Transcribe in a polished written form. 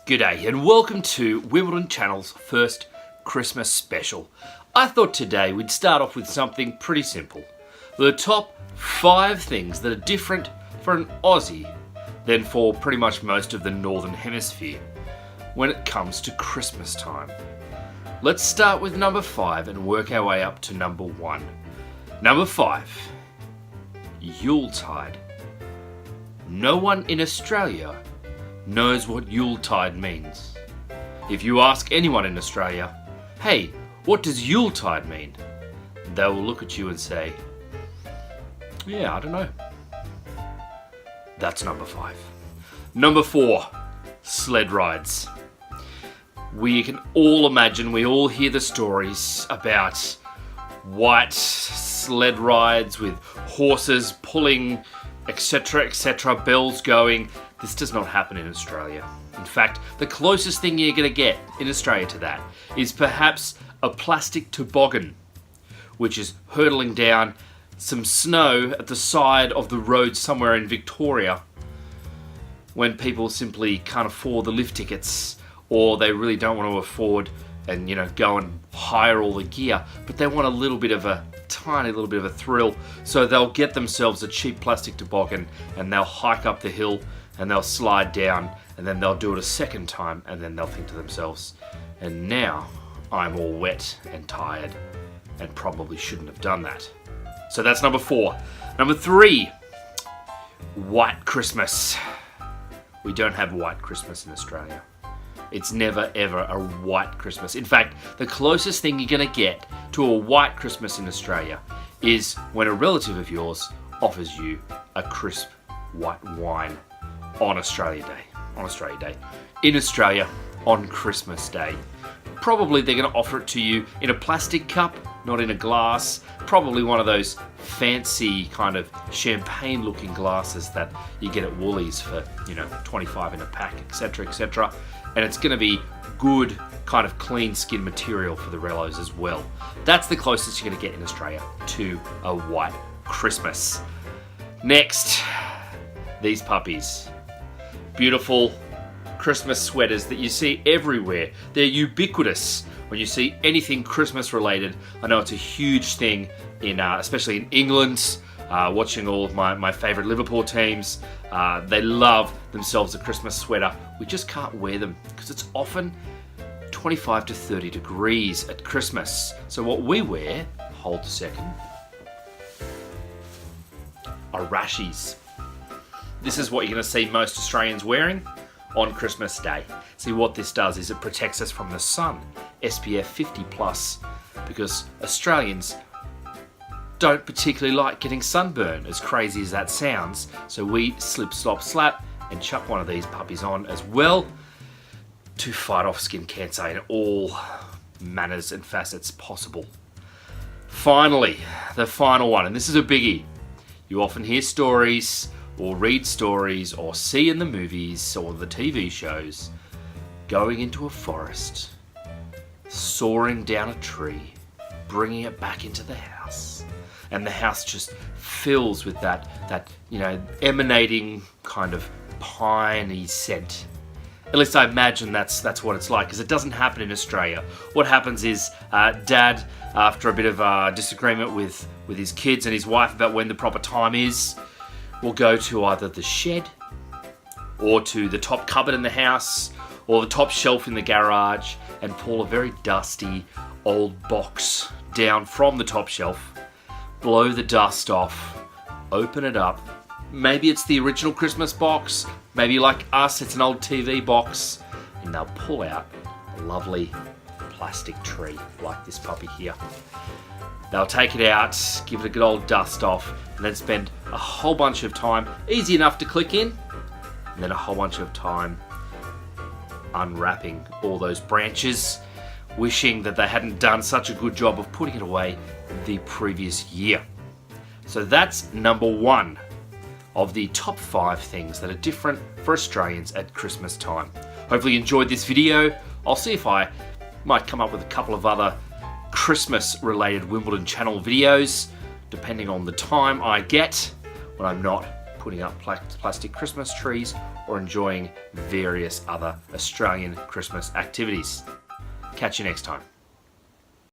G'day and welcome to WimbleDon Channel's first Christmas special. I thought today we'd start off with something pretty simple. The top 5 things that are different for an Aussie than for pretty much most of the Northern Hemisphere when it comes to Christmas time. Let's start with number 5 and work our way up to number 1. Number 5, Yuletide. No one in Australia knows what Yuletide means. If you ask anyone in Australia, hey, what does Yuletide mean? They will look at you and say, yeah, I don't know. That's number 5. Number 4, Sled Rides. We can all imagine, we all hear the stories about white sled rides with horses pulling, etc., bells going. This does not happen in Australia. In fact, the closest thing you're going to get in Australia to that is perhaps a plastic toboggan, which is hurtling down some snow at the side of the road somewhere in Victoria when people simply can't afford the lift tickets, or they really don't want to afford and go and hire all the gear, but they want a tiny little bit of a thrill, so they'll get themselves a cheap plastic toboggan and they'll hike up the hill and they'll slide down, and then they'll do it a second time, and then they'll think to themselves, and now I'm all wet and tired and probably shouldn't have done that. So that's number 4. Number 3, White Christmas. We don't have White Christmas in Australia. It's never ever a white Christmas. In fact, the closest thing you're going to get to a white Christmas in Australia is when a relative of yours offers you a crisp white wine on Australia Day. In Australia, on Christmas Day. Probably they're going to offer it to you in a plastic cup, not in a glass. Probably one of those fancy kind of champagne looking glasses that you get at Woolies for, 25 in a pack, etc. And it's going to be good kind of clean skin material for the relos as well. That's the closest you're going to get in Australia to a white Christmas. Next, these puppies. Beautiful Christmas sweaters that you see everywhere. They're ubiquitous when you see anything Christmas related. I know it's a huge thing especially in England. Watching all of my favourite Liverpool teams, they love themselves a Christmas sweater. We just can't wear them because it's often 25 to 30 degrees at Christmas. So what we wear, hold a second, are rashies. This is what you're going to see most Australians wearing on Christmas Day. See, what this does is it protects us from the sun, SPF 50 plus, because Australians don't particularly like getting sunburn, as crazy as that sounds. So we slip, slop, slap and chuck one of these puppies on as well to fight off skin cancer in all manners and facets possible. Finally, the final one, and this is a biggie. You often hear stories or read stories or see in the movies or the TV shows going into a forest, soaring down a tree, bringing it back into the house, and the house just fills with that emanating kind of piney scent. At least I imagine that's what it's like, because it doesn't happen in Australia. What happens is Dad, after a bit of disagreement with his kids and his wife about when the proper time is, will go to either the shed or to the top cupboard in the house or the top shelf in the garage and pull a very dusty old box down from the top shelf, blow the dust off, open it up. Maybe it's the original Christmas box, maybe like us it's an old TV box, and they'll pull out a lovely plastic tree like this puppy here. They'll take it out, give it a good old dust off, and then spend a whole bunch of time, easy enough to click in, and then a whole bunch of time unwrapping all those branches, wishing that they hadn't done such a good job of putting it away the previous year. So that's number 1 of the top 5 things that are different for Australians at Christmas time. Hopefully you enjoyed this video. I'll see if I might come up with a couple of other Christmas related WimbleDon channel videos, depending on the time I get when I'm not putting up plastic Christmas trees, or enjoying various other Australian Christmas activities. Catch you next time.